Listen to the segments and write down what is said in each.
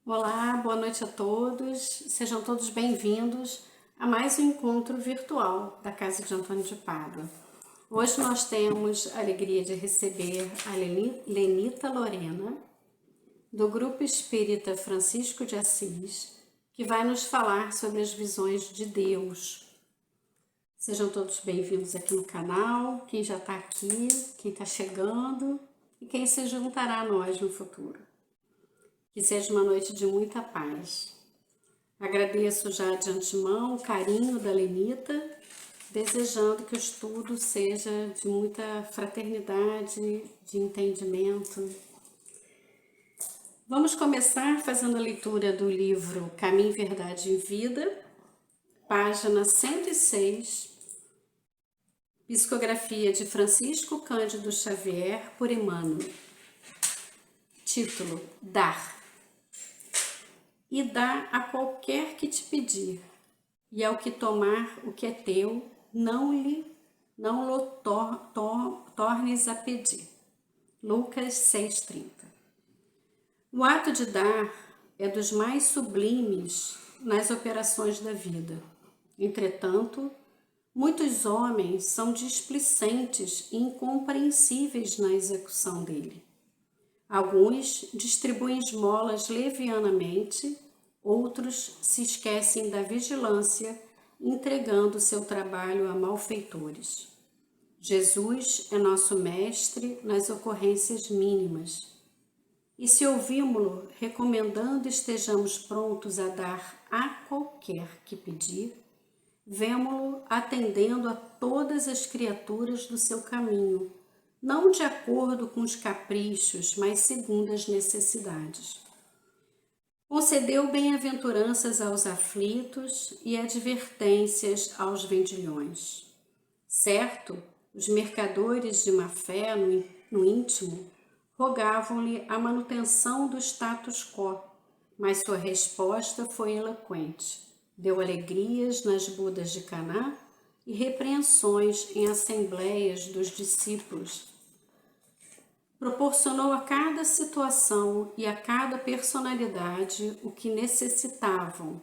Olá, boa noite a todos. Sejam todos bem-vindos a mais um encontro virtual da Casa de Antônio de Pádua. Hoje nós temos a alegria de receber a Lenita Lorena, do Grupo Espírita Francisco de Assis, que vai nos falar sobre as visões de Deus. Sejam todos bem-vindos aqui no canal, quem já está aqui, quem está chegando e quem se juntará a nós no futuro. Que seja uma noite de muita paz. Agradeço já de antemão o carinho da Lenita, desejando que o estudo seja de muita fraternidade, de entendimento. Vamos começar fazendo a leitura do livro Caminho, Verdade e Vida, página 106, psicografia de Francisco Cândido Xavier por Emmanuel. Título: Dar. E dá a qualquer que te pedir, e ao que tomar o que é teu, não lo tornes a pedir. Lucas 6,30. O ato de dar é dos mais sublimes nas operações da vida. Entretanto, muitos homens são displicentes e incompreensíveis na execução dele. Alguns distribuem esmolas levianamente, outros se esquecem da vigilância, entregando seu trabalho a malfeitores. Jesus é nosso mestre nas ocorrências mínimas. E se ouvimos-lo recomendando estejamos prontos a dar a qualquer que pedir, vemo-lo atendendo a todas as criaturas do seu caminho, não de acordo com os caprichos, mas segundo as necessidades. Concedeu bem-aventuranças aos aflitos e advertências aos vendilhões. Certo, os mercadores de má-fé no íntimo rogavam-lhe a manutenção do status quo, mas sua resposta foi eloquente. Deu alegrias nas bodas de Caná e repreensões em assembleias dos discípulos. Proporcionou a cada situação e a cada personalidade o que necessitavam,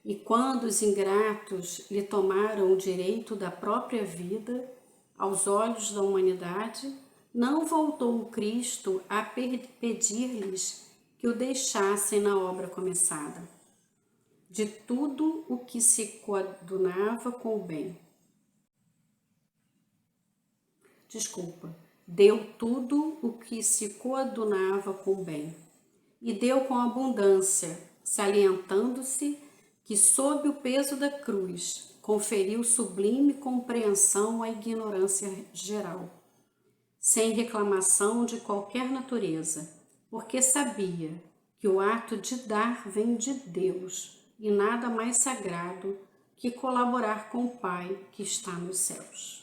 e quando os ingratos lhe tomaram o direito da própria vida, aos olhos da humanidade, não voltou o Cristo a pedir-lhes que o deixassem na obra começada. De tudo o que se coadunava com o bem. Deu tudo o que se coadunava com o bem, e deu com abundância, salientando-se que, sob o peso da cruz, conferiu sublime compreensão à ignorância geral, sem reclamação de qualquer natureza, porque sabia que o ato de dar vem de Deus, e nada mais sagrado que colaborar com o Pai que está nos céus.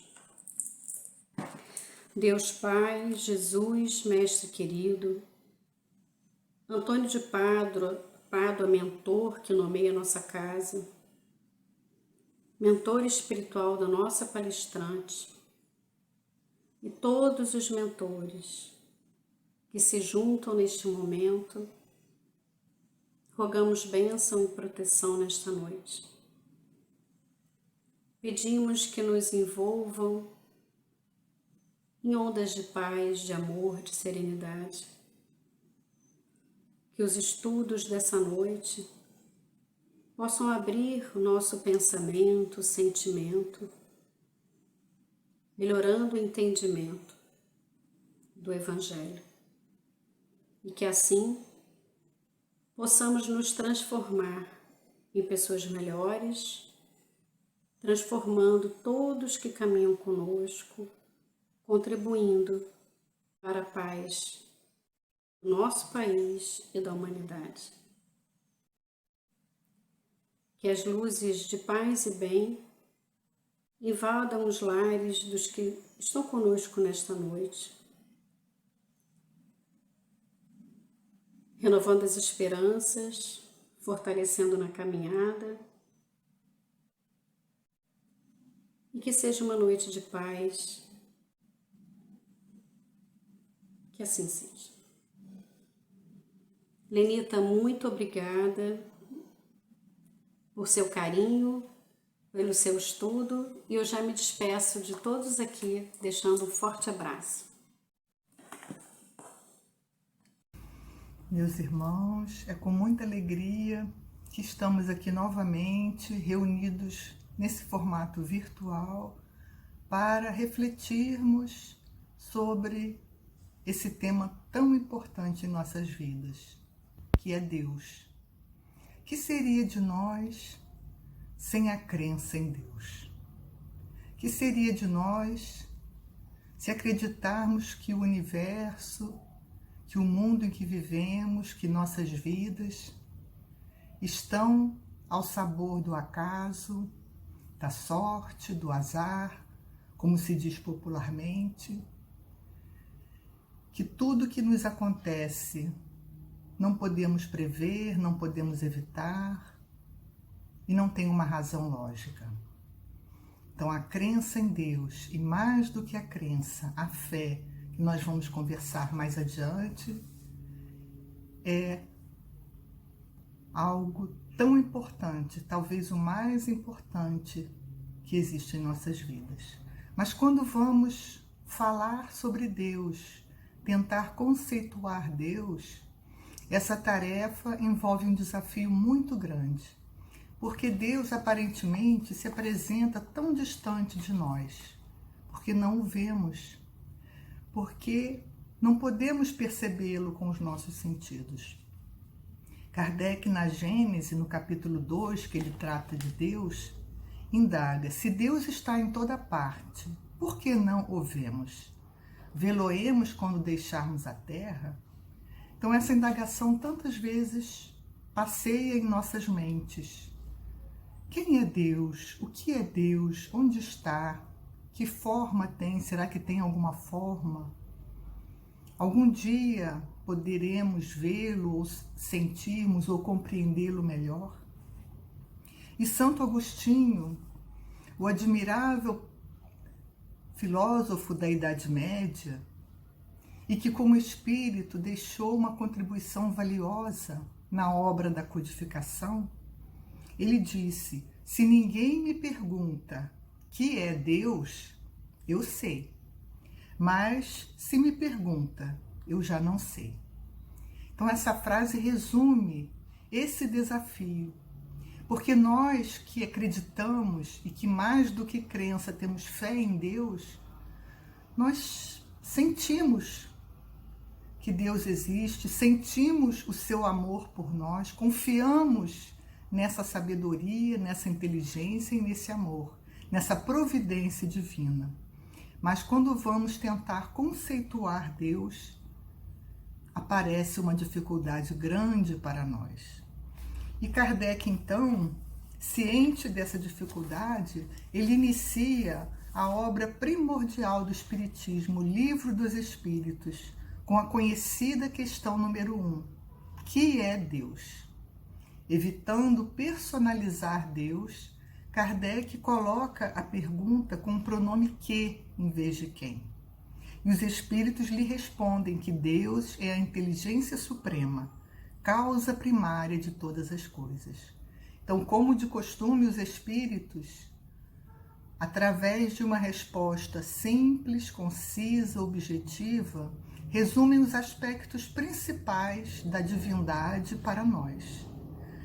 Deus Pai, Jesus, Mestre querido, Antônio de Pádua, mentor que nomeia nossa casa, mentor espiritual da nossa palestrante, e todos os mentores que se juntam neste momento, rogamos bênção e proteção nesta noite. Pedimos que nos envolvam em ondas de paz, de amor, de serenidade. Que os estudos dessa noite possam abrir o nosso pensamento, sentimento, melhorando o entendimento do Evangelho. E que assim possamos nos transformar em pessoas melhores, transformando todos que caminham conosco, contribuindo para a paz do nosso país e da humanidade. Que as luzes de paz e bem invadam os lares dos que estão conosco nesta noite, renovando as esperanças, fortalecendo na caminhada, e que seja uma noite de paz. Que assim seja. Lenita, muito obrigada por seu carinho, pelo seu estudo, e eu já me despeço de todos aqui, deixando um forte abraço. Meus irmãos, é com muita alegria que estamos aqui novamente reunidos nesse formato virtual para refletirmos sobre esse tema tão importante em nossas vidas, que é Deus. O que seria de nós sem a crença em Deus? O que seria de nós se acreditarmos que o universo, que o mundo em que vivemos, que nossas vidas estão ao sabor do acaso, da sorte, do azar, como se diz popularmente, que tudo que nos acontece não podemos prever, não podemos evitar e não tem uma razão lógica. Então, a crença em Deus, e mais do que a crença, a fé, que nós vamos conversar mais adiante, é algo tão importante, talvez o mais importante que existe em nossas vidas. Mas quando vamos falar sobre Deus, tentar conceituar Deus, essa tarefa envolve um desafio muito grande, porque Deus aparentemente se apresenta tão distante de nós, porque não o vemos, porque não podemos percebê-lo com os nossos sentidos. Kardec, na Gênese, no capítulo 2, que ele trata de Deus, indaga: se Deus está em toda parte, por que não o vemos? Vê-lo-emos quando deixarmos a terra? Então, essa indagação tantas vezes passeia em nossas mentes. Quem é Deus? O que é Deus? Onde está? Que forma tem? Será que tem alguma forma? Algum dia poderemos vê-lo, ou sentirmos, ou compreendê-lo melhor? E Santo Agostinho, o admirável filósofo da Idade Média, e que como espírito deixou uma contribuição valiosa na obra da codificação, ele disse: se ninguém me pergunta que é Deus, eu sei. Mas se me pergunta, eu já não sei. Então essa frase resume esse desafio, porque nós que acreditamos e que mais do que crença temos fé em Deus, nós sentimos que Deus existe, sentimos o seu amor por nós, confiamos nessa sabedoria, nessa inteligência e nesse amor, nessa providência divina. Mas quando vamos tentar conceituar Deus, aparece uma dificuldade grande para nós. E Kardec, então, ciente dessa dificuldade, ele inicia a obra primordial do Espiritismo, o Livro dos Espíritos, com a conhecida questão número 1, que é Deus? Evitando personalizar Deus, Kardec coloca a pergunta com o pronome que em vez de quem. E os espíritos lhe respondem que Deus é a inteligência suprema, causa primária de todas as coisas. Então, como de costume, os espíritos, através de uma resposta simples, concisa, objetiva, resumem os aspectos principais da divindade para nós.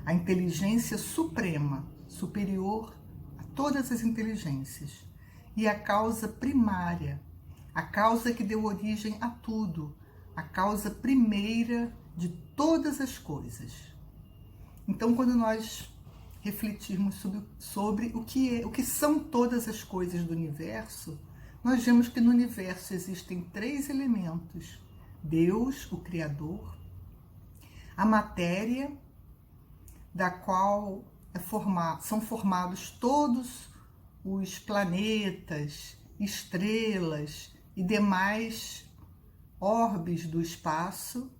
A inteligência suprema, superior a todas as inteligências, e a causa primária, a causa que deu origem a tudo, a causa primeira de todas as coisas. Então, quando nós refletirmos sobre o que são todas as coisas do universo, nós vemos que no universo existem 3 elementos: Deus, o Criador, a matéria, da qual são formados todos os planetas, estrelas e demais orbes do espaço,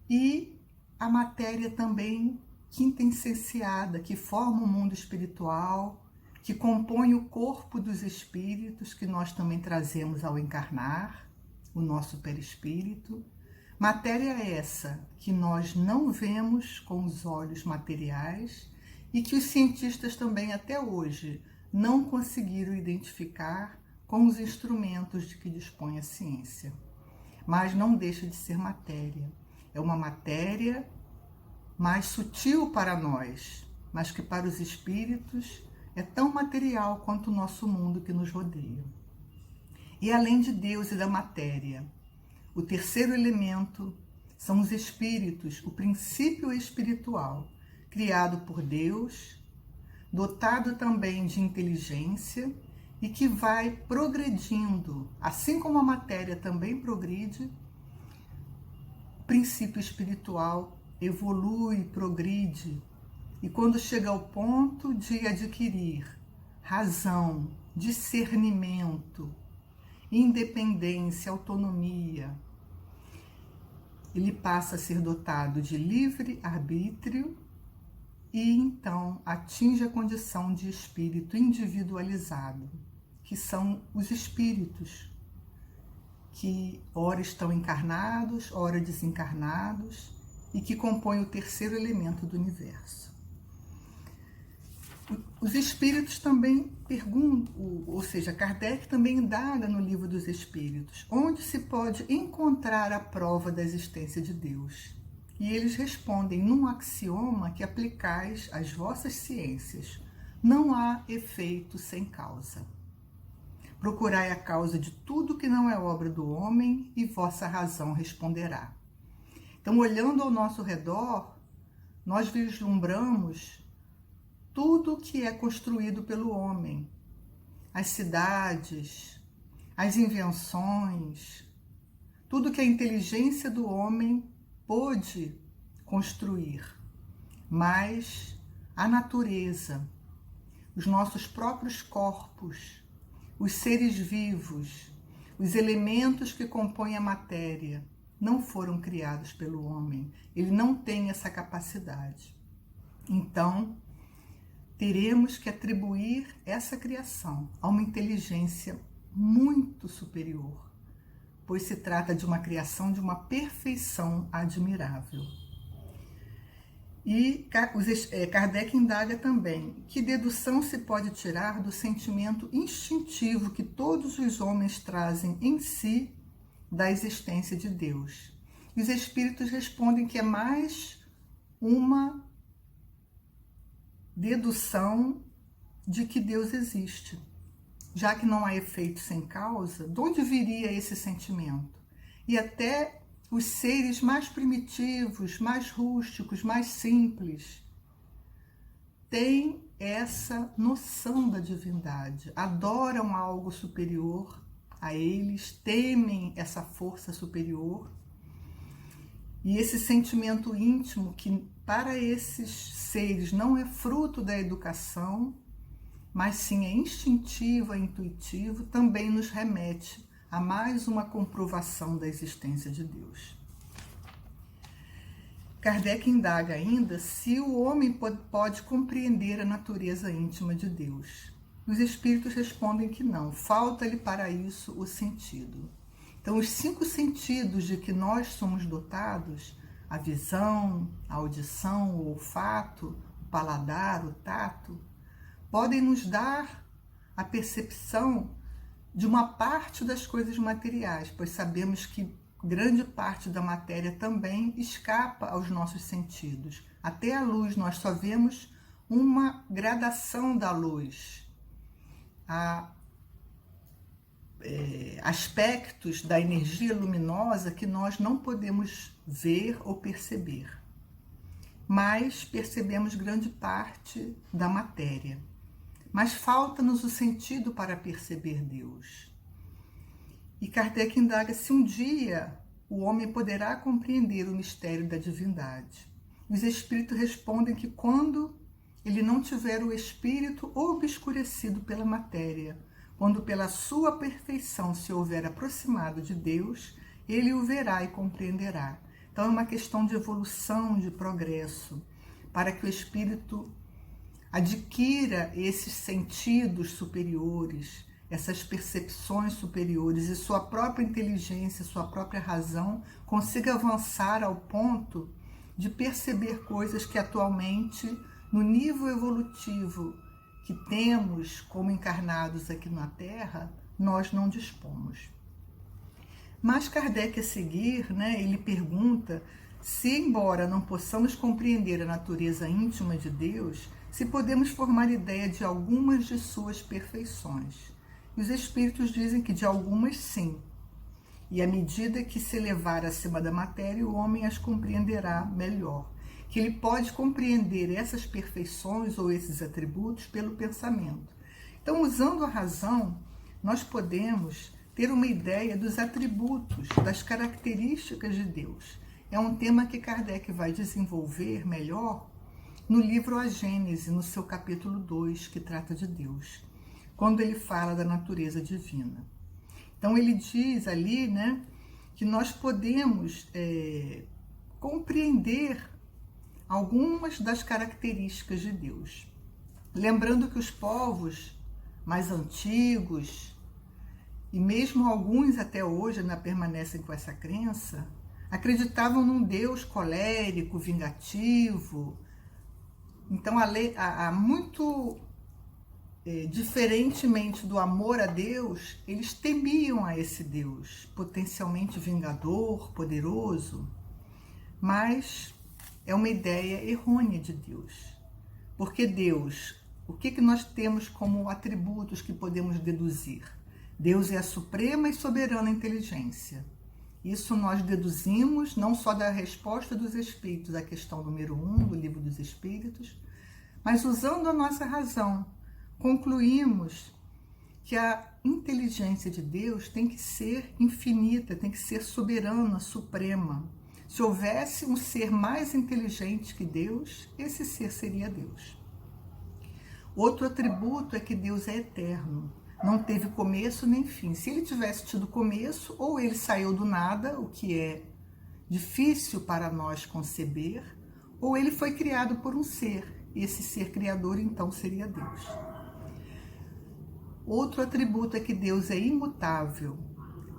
e a matéria também quintessenciada, que forma o mundo espiritual, que compõe o corpo dos espíritos, que nós também trazemos ao encarnar, o nosso perispírito, Matéria essa que nós não vemos com os olhos materiais e que os cientistas também até hoje não conseguiram identificar com os instrumentos de que dispõe a ciência. Mas não deixa de ser matéria. É uma matéria mais sutil para nós, mas que para os espíritos é tão material quanto o nosso mundo que nos rodeia. E além de Deus e da matéria, o terceiro elemento são os espíritos, o princípio espiritual, criado por Deus, dotado também de inteligência e que vai progredindo, assim como a matéria também progride, o princípio espiritual evolui, progride, e quando chega ao ponto de adquirir razão, discernimento, independência, autonomia, ele passa a ser dotado de livre arbítrio e então atinge a condição de espírito individualizado, que são os espíritos que ora estão encarnados, ora desencarnados e que compõem o terceiro elemento do universo. Os espíritos também perguntam, ou seja, Kardec também indaga no Livro dos Espíritos, onde se pode encontrar a prova da existência de Deus. E eles respondem num axioma que aplicais às vossas ciências: não há efeito sem causa. Procurai a causa de tudo que não é obra do homem e vossa razão responderá. Então, olhando ao nosso redor, nós vislumbramos tudo que é construído pelo homem, as cidades, as invenções, tudo que a inteligência do homem pôde construir, mas a natureza, os nossos próprios corpos, os seres vivos, os elementos que compõem a matéria, não foram criados pelo homem. Ele não tem essa capacidade. Então, teremos que atribuir essa criação a uma inteligência muito superior, pois se trata de uma criação de uma perfeição admirável. E Kardec indaga também: que dedução se pode tirar do sentimento instintivo que todos os homens trazem em si da existência de Deus? E os espíritos respondem que é mais uma dedução de que Deus existe. Já que não há efeito sem causa, de onde viria esse sentimento? E até os seres mais primitivos, mais rústicos, mais simples, têm essa noção da divindade, adoram algo superior a eles, temem essa força superior. E esse sentimento íntimo, que para esses seres não é fruto da educação, mas sim é instintivo, é intuitivo, também nos remete a mais uma comprovação da existência de Deus. Kardec indaga ainda se o homem pode compreender a natureza íntima de Deus. Os espíritos respondem que não, falta-lhe para isso o sentido. Então, os 5 sentidos de que nós somos dotados, a visão, a audição, o olfato, o paladar, o tato, podem nos dar a percepção de uma parte das coisas materiais, pois sabemos que grande parte da matéria também escapa aos nossos sentidos. Até a luz, nós só vemos uma gradação da luz. Há aspectos da energia luminosa que nós não podemos ver ou perceber, mas percebemos grande parte da matéria. Mas falta-nos o sentido para perceber Deus. E Kardec indaga se um dia o homem poderá compreender o mistério da divindade. Os espíritos respondem que quando ele não tiver o espírito obscurecido pela matéria, quando pela sua perfeição se houver aproximado de Deus, ele o verá e compreenderá. Então é uma questão de evolução, de progresso, para que o espírito adquira esses sentidos superiores, essas percepções superiores e sua própria inteligência, sua própria razão consiga avançar ao ponto de perceber coisas que atualmente, no nível evolutivo que temos como encarnados aqui na Terra, nós não dispomos. Mas Kardec, a seguir, ele pergunta se, embora não possamos compreender a natureza íntima de Deus, se podemos formar ideia de algumas de suas perfeições. E os espíritos dizem que de algumas sim. E à medida que se elevar acima da matéria, o homem as compreenderá melhor. Que ele pode compreender essas perfeições ou esses atributos pelo pensamento. Então, usando a razão, nós podemos ter uma ideia dos atributos, das características de Deus. É um tema que Kardec vai desenvolver melhor no livro A Gênese, no seu capítulo 2, que trata de Deus, quando ele fala da natureza divina. Então, ele diz ali, que nós podemos compreender algumas das características de Deus. Lembrando que os povos mais antigos, e mesmo alguns até hoje permanecem com essa crença, acreditavam num Deus colérico, vingativo. Então, muito diferentemente do amor a Deus, eles temiam a esse Deus, potencialmente vingador, poderoso, mas é uma ideia errônea de Deus. Porque Deus, o que nós temos como atributos que podemos deduzir? Deus é a suprema e soberana inteligência. Isso nós deduzimos não só da resposta dos Espíritos, a questão número 1 do Livro dos Espíritos, mas usando a nossa razão, concluímos que a inteligência de Deus tem que ser infinita, tem que ser soberana, suprema. Se houvesse um ser mais inteligente que Deus, esse ser seria Deus. Outro atributo é que Deus é eterno. Não teve começo nem fim. Se ele tivesse tido começo, ou ele saiu do nada, o que é difícil para nós conceber, ou ele foi criado por um ser. E esse ser criador, então, seria Deus. Outro atributo é que Deus é imutável.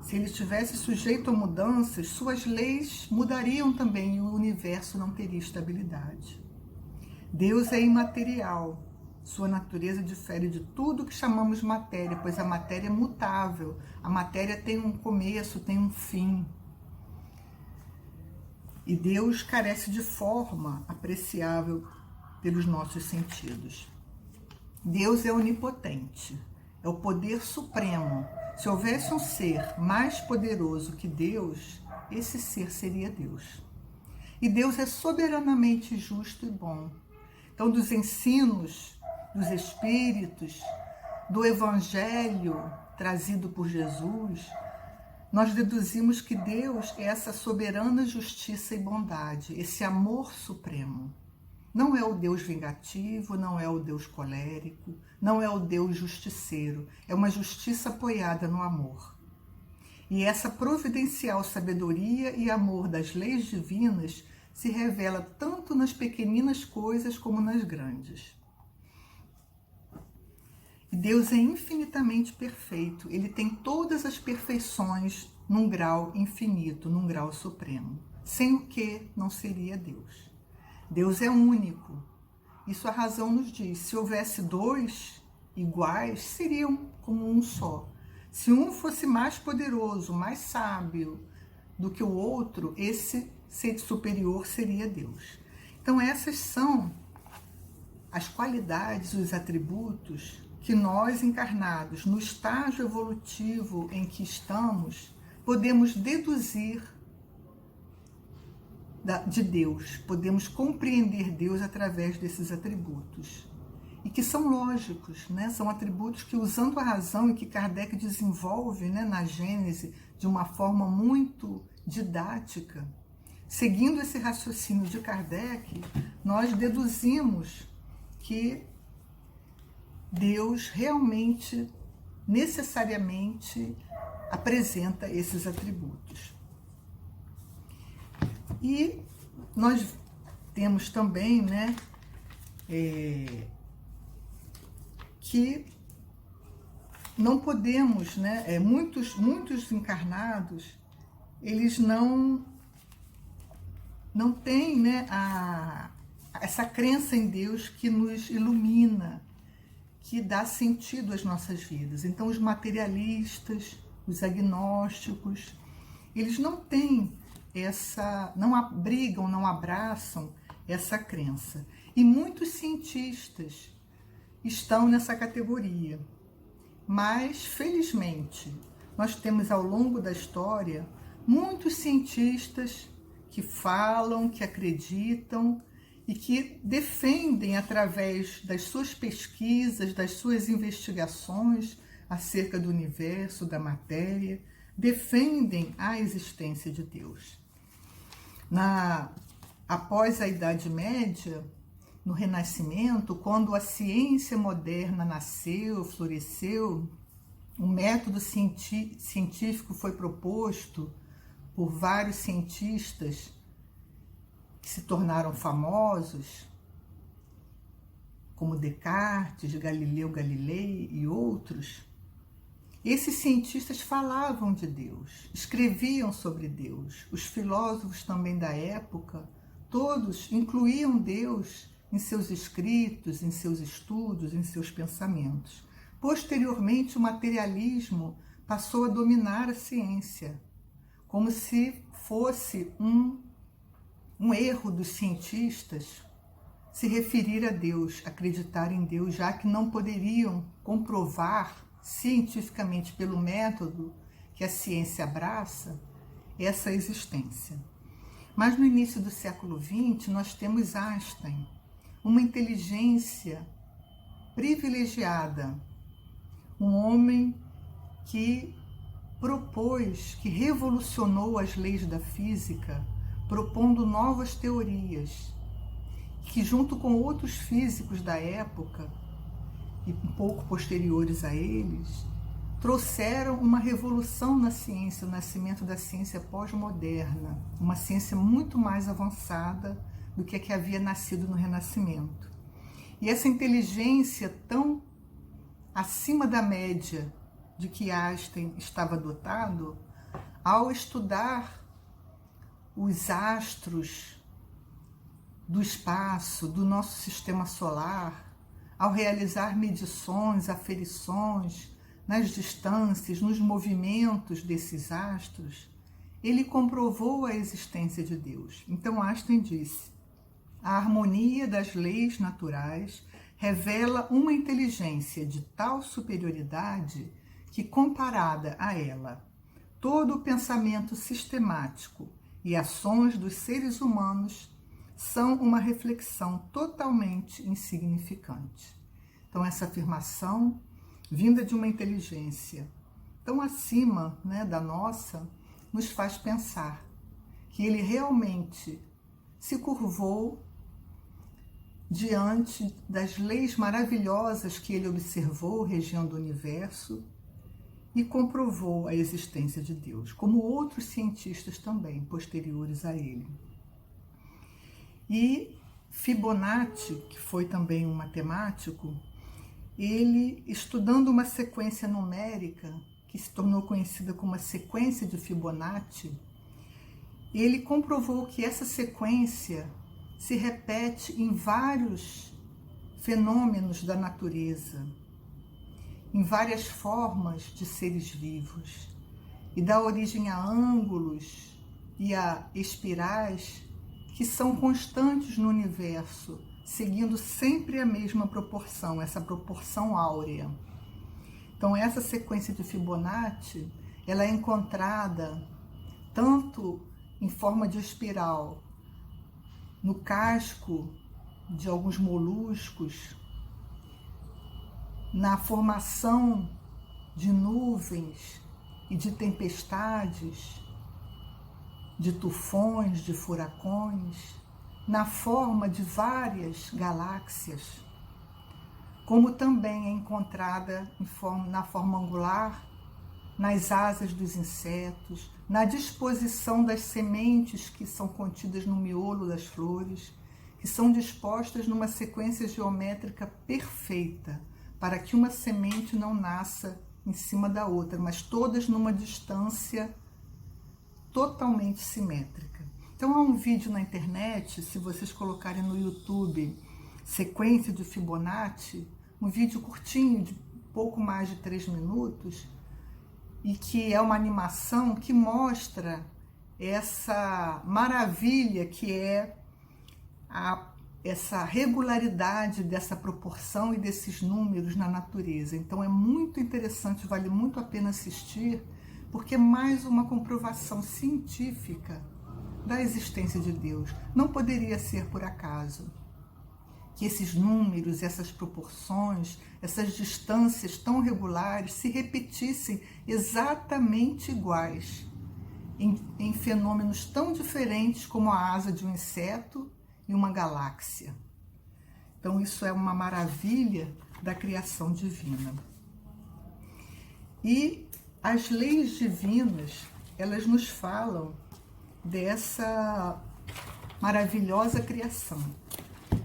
Se ele estivesse sujeito a mudanças, suas leis mudariam também e o universo não teria estabilidade. Deus é imaterial. Sua natureza difere de tudo que chamamos matéria, pois a matéria é mutável. A matéria tem um começo, tem um fim. E Deus carece de forma apreciável pelos nossos sentidos. Deus é onipotente, é o poder supremo. Se houvesse um ser mais poderoso que Deus, esse ser seria Deus. E Deus é soberanamente justo e bom. Então, dos ensinos dos Espíritos, do Evangelho trazido por Jesus, nós deduzimos que Deus é essa soberana justiça e bondade, esse amor supremo. Não é o Deus vingativo, não é o Deus colérico, não é o Deus justiceiro, é uma justiça apoiada no amor. E essa providencial sabedoria e amor das leis divinas se revela tanto nas pequeninas coisas como nas grandes. E Deus é infinitamente perfeito, ele tem todas as perfeições num grau infinito, num grau supremo, sem o que não seria Deus. Deus é único, isso a razão nos diz. Se houvesse dois iguais, seriam como um só. Se um fosse mais poderoso, mais sábio do que o outro, esse ser superior seria Deus. Então essas são as qualidades, os atributos que nós encarnados, no estágio evolutivo em que estamos, podemos deduzir de Deus, podemos compreender Deus através desses atributos. E que são lógicos, são atributos que, usando a razão, e que Kardec desenvolve na Gênese de uma forma muito didática, seguindo esse raciocínio de Kardec, nós deduzimos que Deus realmente, necessariamente, apresenta esses atributos. E nós temos também, que não podemos, né? Muitos encarnados, eles não têm, né, essa crença em Deus que nos ilumina, que dá sentido às nossas vidas. Então, os materialistas, os agnósticos, eles não têm não abrigam, não abraçam essa crença. E muitos cientistas estão nessa categoria. Mas, felizmente, nós temos ao longo da história muitos cientistas que falam, que acreditam e que defendem, através das suas pesquisas, das suas investigações acerca do universo, da matéria, defendem a existência de Deus. Após a Idade Média, no Renascimento, quando a ciência moderna nasceu, floresceu, um método científico foi proposto por vários cientistas que se tornaram famosos, como Descartes, Galileu Galilei e outros. Esses cientistas falavam de Deus, escreviam sobre Deus. Os filósofos também da época, todos incluíam Deus em seus escritos, em seus estudos, em seus pensamentos. Posteriormente, o materialismo passou a dominar a ciência, como se fosse um erro dos cientistas se referir a Deus, acreditar em Deus, já que não poderiam comprovar cientificamente, pelo método que a ciência abraça, essa existência. Mas no início do século XX, nós temos Einstein, uma inteligência privilegiada, um homem que propôs, que revolucionou as leis da física, propondo novas teorias, que junto com outros físicos da época, e um pouco posteriores a eles, trouxeram uma revolução na ciência, o nascimento da ciência pós-moderna, uma ciência muito mais avançada do que a que havia nascido no Renascimento. E essa inteligência tão acima da média de que Einstein estava dotado, ao estudar os astros do espaço, do nosso sistema solar, ao realizar medições, aferições nas distâncias, nos movimentos desses astros, ele comprovou a existência de Deus. Então Einstein disse: a harmonia das leis naturais revela uma inteligência de tal superioridade que, comparada a ela, todo o pensamento sistemático e ações dos seres humanos são uma reflexão totalmente insignificante. Então, essa afirmação, vinda de uma inteligência tão acima, né, da nossa, nos faz pensar que ele realmente se curvou diante das leis maravilhosas que ele observou regendo o universo e comprovou a existência de Deus, como outros cientistas também, posteriores a ele. E Fibonacci, que foi também um matemático, ele, estudando uma sequência numérica, que se tornou conhecida como a sequência de Fibonacci, ele comprovou que essa sequência se repete em vários fenômenos da natureza, em várias formas de seres vivos, e dá origem a ângulos e a espirais que são constantes no universo, seguindo sempre a mesma proporção, essa proporção áurea. Então, essa sequência de Fibonacci, ela é encontrada tanto em forma de espiral no casco de alguns moluscos, na formação de nuvens e de tempestades, de tufões, de furacões, na forma de várias galáxias, como também é encontrada na forma angular, nas asas dos insetos, na disposição das sementes que são contidas no miolo das flores, que são dispostas numa sequência geométrica perfeita, para que uma semente não nasça em cima da outra, mas todas numa distância totalmente simétrica. Então há um vídeo na internet, se vocês colocarem no YouTube, sequência de Fibonacci, um vídeo curtinho, de pouco mais de 3 minutos, e que é uma animação que mostra essa maravilha que é essa regularidade dessa proporção e desses números na natureza. Então é muito interessante, vale muito a pena assistir, porque é mais uma comprovação científica da existência de Deus. Não poderia ser por acaso que esses números, essas proporções, essas distâncias tão regulares se repetissem exatamente iguais em fenômenos tão diferentes como a asa de um inseto e uma galáxia. Então isso é uma maravilha da criação divina. E as leis divinas, elas nos falam dessa maravilhosa criação.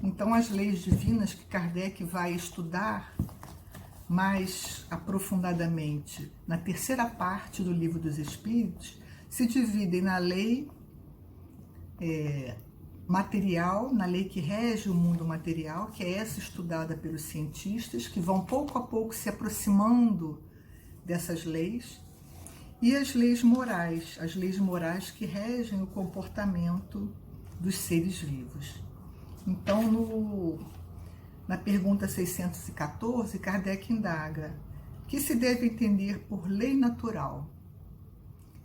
Então as leis divinas que Kardec vai estudar mais aprofundadamente na terceira parte do Livro dos Espíritos se dividem na lei material, na lei que rege o mundo material, que é essa estudada pelos cientistas, que vão pouco a pouco se aproximando dessas leis, e as leis morais que regem o comportamento dos seres vivos. Então, na pergunta 614, Kardec indaga: o que se deve entender por lei natural?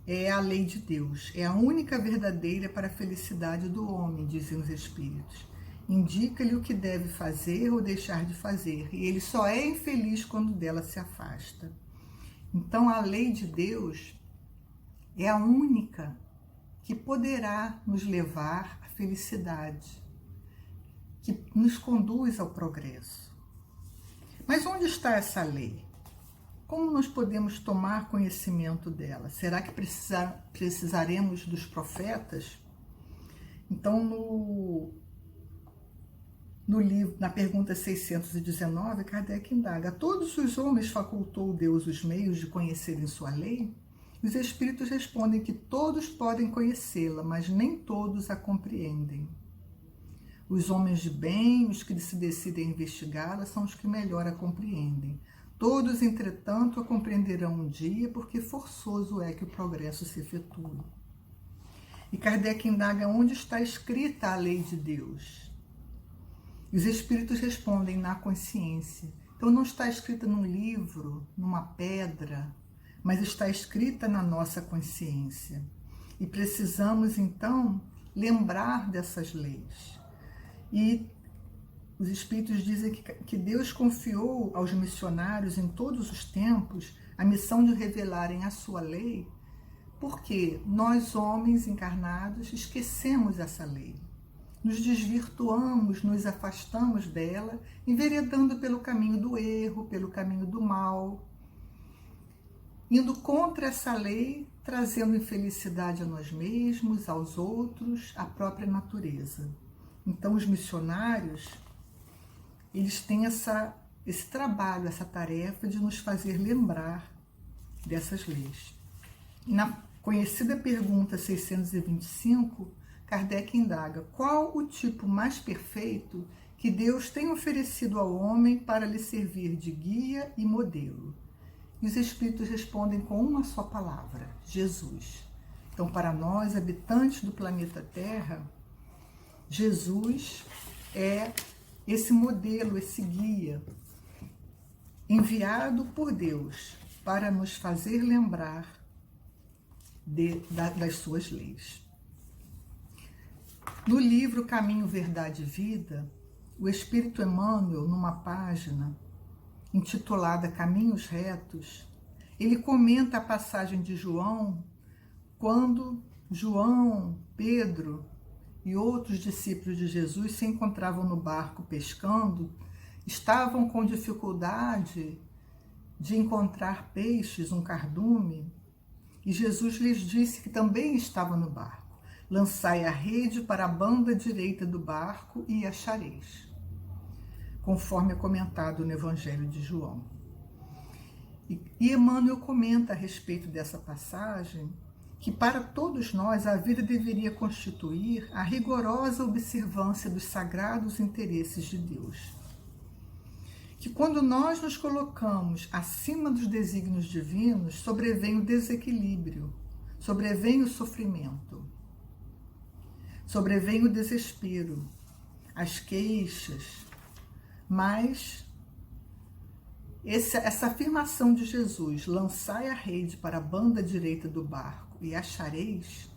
É a lei de Deus, é a única verdadeira para a felicidade do homem, dizem os Espíritos. Indica-lhe o que deve fazer ou deixar de fazer, e ele só é infeliz quando dela se afasta. Então, a lei de Deus é a única que poderá nos levar à felicidade, que nos conduz ao progresso. Mas onde está essa lei? Como nós podemos tomar conhecimento dela? Será que precisaremos dos profetas? Então, no livro, na pergunta 619, Kardec indaga: a todos os homens facultou Deus os meios de conhecerem sua lei? Os Espíritos respondem que todos podem conhecê-la, mas nem todos a compreendem. Os homens de bem, os que se decidem a investigá-la, são os que melhor a compreendem. Todos, entretanto, a compreenderão um dia, porque forçoso é que o progresso se efetue. E Kardec indaga onde está escrita a lei de Deus. E os Espíritos respondem: na consciência. Então não está escrita num livro, numa pedra, mas está escrita na nossa consciência. E precisamos, então, lembrar dessas leis. E os Espíritos dizem que Deus confiou aos missionários em todos os tempos a missão de revelarem a sua lei, porque nós, homens encarnados, esquecemos essa lei. Nos desvirtuamos, nos afastamos dela, enveredando pelo caminho do erro, pelo caminho do mal, indo contra essa lei, trazendo infelicidade a nós mesmos, aos outros, à própria natureza. Então, os missionários, eles têm esse trabalho, essa tarefa de nos fazer lembrar dessas leis. Na conhecida pergunta 625, Kardec indaga: qual o tipo mais perfeito que Deus tem oferecido ao homem para lhe servir de guia e modelo? E os Espíritos respondem com uma só palavra: Jesus. Então, para nós, habitantes do planeta Terra, Jesus é esse modelo, esse guia, enviado por Deus para nos fazer lembrar das suas leis. No livro Caminho, Verdade e Vida, o Espírito Emmanuel, numa página intitulada Caminhos Retos, ele comenta a passagem de João, quando João, Pedro e outros discípulos de Jesus se encontravam no barco pescando, estavam com dificuldade de encontrar peixes, um cardume, e Jesus lhes disse que também estava no barco: lançai a rede para a banda direita do barco e achareis, conforme é comentado no Evangelho de João. E Emmanuel comenta a respeito dessa passagem que para todos nós a vida deveria constituir a rigorosa observância dos sagrados interesses de Deus. Que quando nós nos colocamos acima dos desígnios divinos, sobrevém o desequilíbrio, sobrevém o sofrimento, sobrevém o desespero, as queixas, mas essa afirmação de Jesus, lançai a rede para a banda direita do barco e achareis,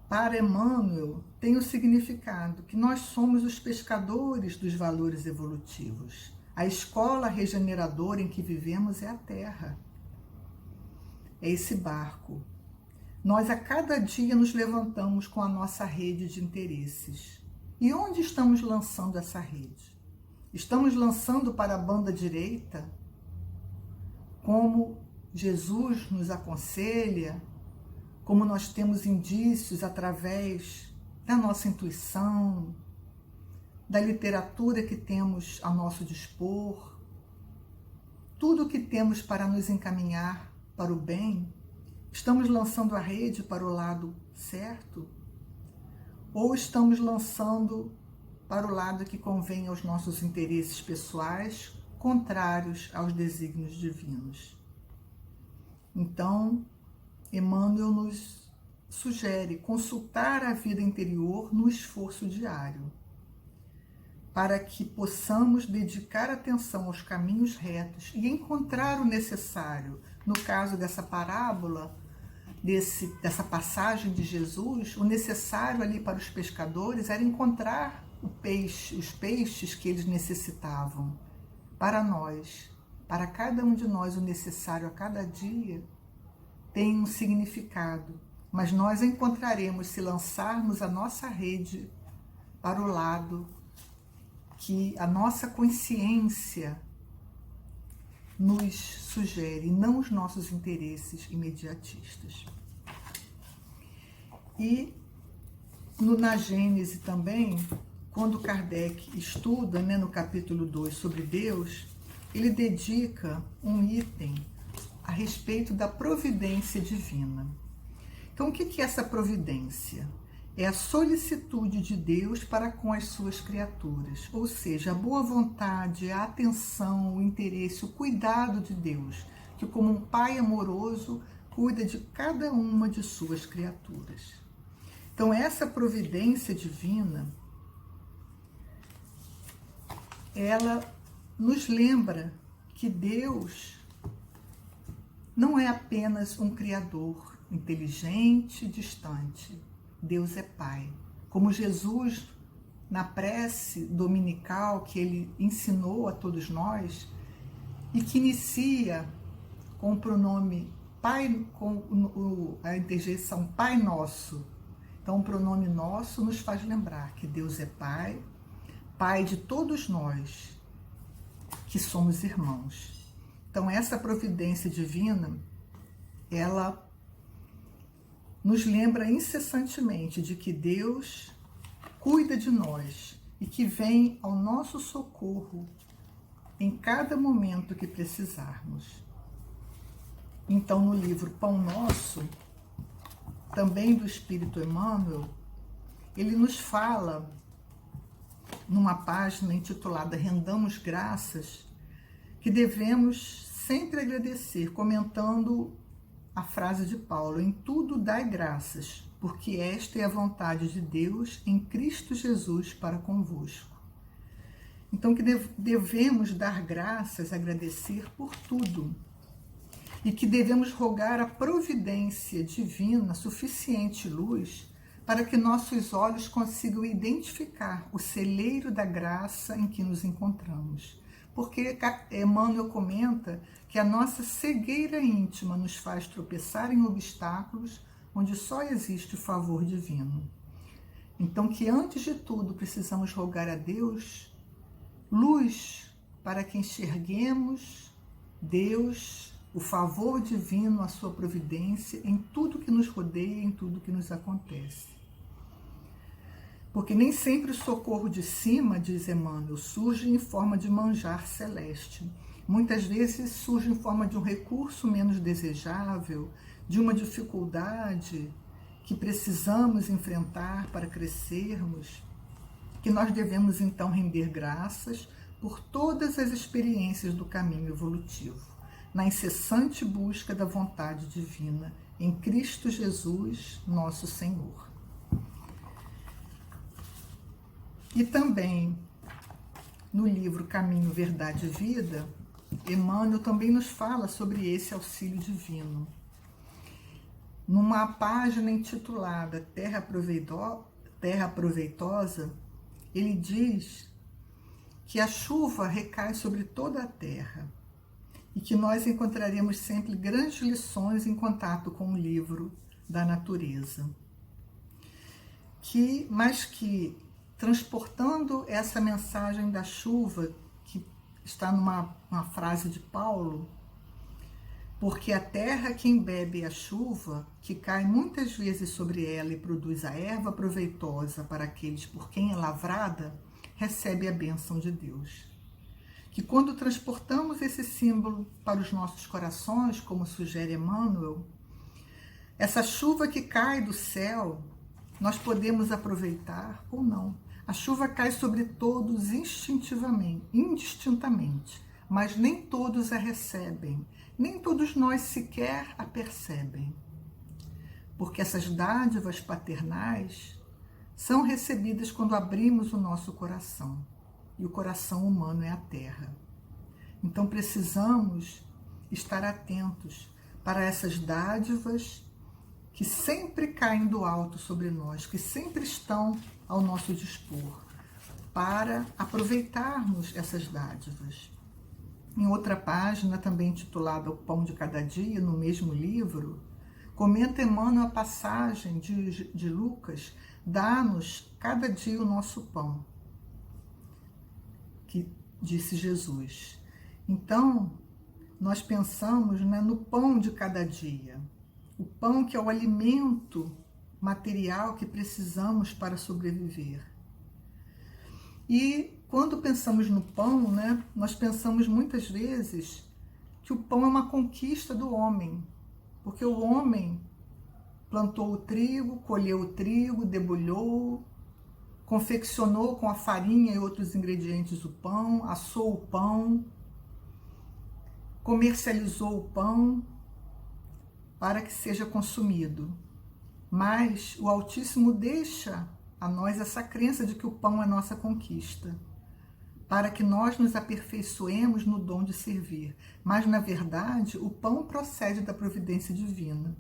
para Emmanuel tem o significado que nós somos os pescadores dos valores evolutivos. A escola regeneradora em que vivemos é a Terra. É esse barco. Nós a cada dia nos levantamos com a nossa rede de interesses. E onde estamos lançando essa rede? Estamos lançando para a banda direita, como Jesus nos aconselha, como nós temos indícios através da nossa intuição, da literatura que temos a nosso dispor, tudo o que temos para nos encaminhar para o bem, estamos lançando a rede para o lado certo? Ou estamos lançando para o lado que convém aos nossos interesses pessoais, contrários aos desígnios divinos? Então, Emmanuel nos sugere consultar a vida interior no esforço diário, para que possamos dedicar atenção aos caminhos retos e encontrar o necessário. No caso dessa parábola, dessa passagem de Jesus, o necessário ali para os pescadores era encontrar os peixes que eles necessitavam. Para nós, para cada um de nós, o necessário a cada dia tem um significado, mas nós encontraremos se lançarmos a nossa rede para o lado que a nossa consciência nos sugere, não os nossos interesses imediatistas. E na Gênese também, quando Kardec estuda, no capítulo 2 sobre Deus, ele dedica um item a respeito da providência divina. Então, o que é essa providência? É a solicitude de Deus para com as suas criaturas, ou seja, a boa vontade, a atenção, o interesse, o cuidado de Deus, que como um pai amoroso cuida de cada uma de suas criaturas. Então, essa providência divina, ela nos lembra que Deus não é apenas um criador inteligente, distante. Deus é Pai. Como Jesus, na prece dominical que ele ensinou a todos nós, e que inicia com o pronome Pai, com a interjeição Pai Nosso. Então, o pronome nosso nos faz lembrar que Deus é Pai, Pai de todos nós, que somos irmãos. Então, essa providência divina, ela nos lembra incessantemente de que Deus cuida de nós e que vem ao nosso socorro em cada momento que precisarmos. Então, no livro Pão Nosso, também do Espírito Emmanuel, ele nos fala, numa página intitulada Rendamos Graças, que devemos sempre agradecer, comentando a frase de Paulo: em tudo dai graças, porque esta é a vontade de Deus em Cristo Jesus para convosco. Então, que devemos dar graças, agradecer por tudo, e que devemos rogar a providência divina, suficiente luz, para que nossos olhos consigam identificar o celeiro da graça em que nos encontramos. Porque Emmanuel comenta que a nossa cegueira íntima nos faz tropeçar em obstáculos onde só existe o favor divino. Então, que antes de tudo precisamos rogar a Deus luz para que enxerguemos Deus, o favor divino, a sua providência em tudo que nos rodeia, em tudo que nos acontece. Porque nem sempre o socorro de cima, diz Emmanuel, surge em forma de manjar celeste. Muitas vezes surge em forma de um recurso menos desejável, de uma dificuldade que precisamos enfrentar para crescermos, que nós devemos então render graças por todas as experiências do caminho evolutivo, na incessante busca da vontade divina em Cristo Jesus, nosso Senhor. E também no livro Caminho, Verdade e Vida, Emmanuel também nos fala sobre esse auxílio divino. Numa página intitulada Terra Proveitosa, ele diz que a chuva recai sobre toda a terra e que nós encontraremos sempre grandes lições em contato com o livro da natureza. Mas que, transportando essa mensagem da chuva, que está numa frase de Paulo, porque a terra que embebe a chuva, que cai muitas vezes sobre ela e produz a erva proveitosa para aqueles por quem é lavrada, recebe a bênção de Deus. Que quando transportamos esse símbolo para os nossos corações, como sugere Emmanuel, essa chuva que cai do céu, nós podemos aproveitar ou não. A chuva cai sobre todos instintivamente, indistintamente, mas nem todos a recebem, nem todos nós sequer a percebem. Porque essas dádivas paternais são recebidas quando abrimos o nosso coração. E o coração humano é a terra. Então precisamos estar atentos para essas dádivas que sempre caem do alto sobre nós, que sempre estão ao nosso dispor, para aproveitarmos essas dádivas. Em outra página, também intitulada O Pão de Cada Dia, no mesmo livro, comenta Emmanuel a passagem de Lucas: dá-nos cada dia o nosso pão, que disse Jesus. Então, nós pensamos, né, no pão de cada dia, o pão que é o alimento material que precisamos para sobreviver. E quando pensamos no pão, né, nós pensamos muitas vezes que o pão é uma conquista do homem, porque o homem plantou o trigo, colheu o trigo, debulhou, confeccionou com a farinha e outros ingredientes o pão, assou o pão, comercializou o pão para que seja consumido. Mas o Altíssimo deixa a nós essa crença de que o pão é nossa conquista, para que nós nos aperfeiçoemos no dom de servir. Mas, na verdade, o pão procede da providência divina.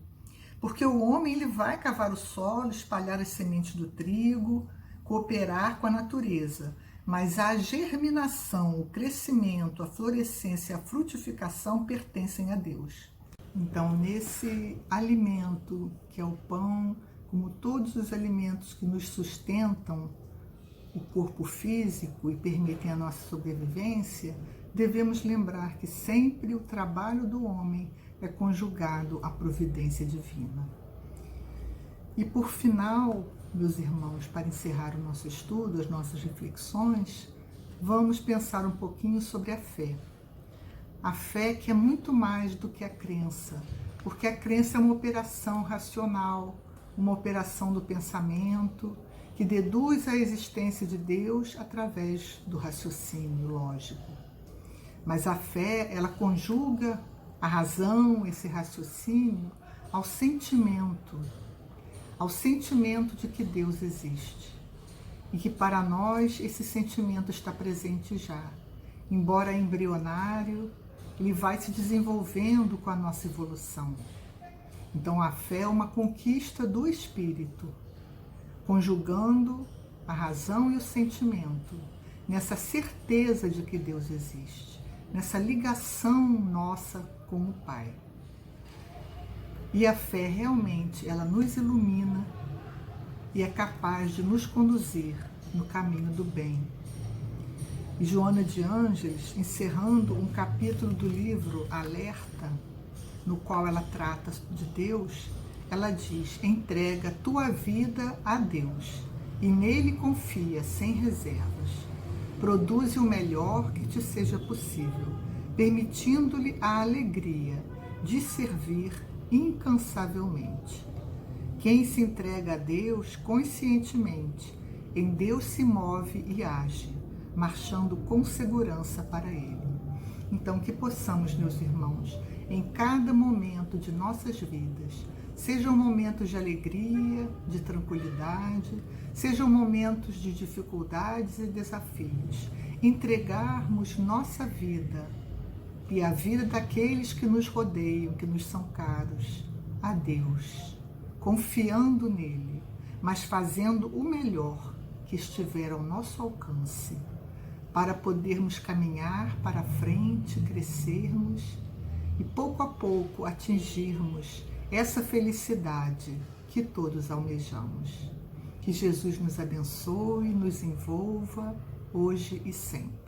Porque o homem ele vai cavar o solo, espalhar as sementes do trigo, cooperar com a natureza. Mas a germinação, o crescimento, a florescência, a frutificação pertencem a Deus. Então, nesse alimento que é o pão, como todos os alimentos que nos sustentam o corpo físico e permitem a nossa sobrevivência, devemos lembrar que sempre o trabalho do homem é conjugado à providência divina. E por final, meus irmãos, para encerrar o nosso estudo, as nossas reflexões, vamos pensar um pouquinho sobre a fé. A fé que é muito mais do que a crença, porque a crença é uma operação racional, uma operação do pensamento, que deduz a existência de Deus através do raciocínio lógico. Mas a fé, ela conjuga a razão, esse raciocínio, ao sentimento de que Deus existe. E que para nós esse sentimento está presente já. Embora embrionário, ele vai se desenvolvendo com a nossa evolução. Então a fé é uma conquista do espírito, conjugando a razão e o sentimento, nessa certeza de que Deus existe, nessa ligação nossa com o Pai. E a fé realmente, ela nos ilumina e é capaz de nos conduzir no caminho do bem. E Joana de Ângeles, encerrando um capítulo do livro Alerta, no qual ela trata de Deus, ela diz: entrega tua vida a Deus e nele confia sem reservas. Produze o melhor que te seja possível. permitindo-lhe a alegria de servir incansavelmente. Quem se entrega a Deus conscientemente, em Deus se move e age, marchando com segurança para Ele. Então, que possamos, meus irmãos, em cada momento de nossas vidas, sejam momentos de alegria, de tranquilidade, sejam momentos de dificuldades e desafios, entregarmos nossa vida e a vida daqueles que nos rodeiam, que nos são caros, a Deus, confiando nele, mas fazendo o melhor que estiver ao nosso alcance, para podermos caminhar para frente, crescermos e pouco a pouco atingirmos essa felicidade que todos almejamos. Que Jesus nos abençoe, nos envolva hoje e sempre.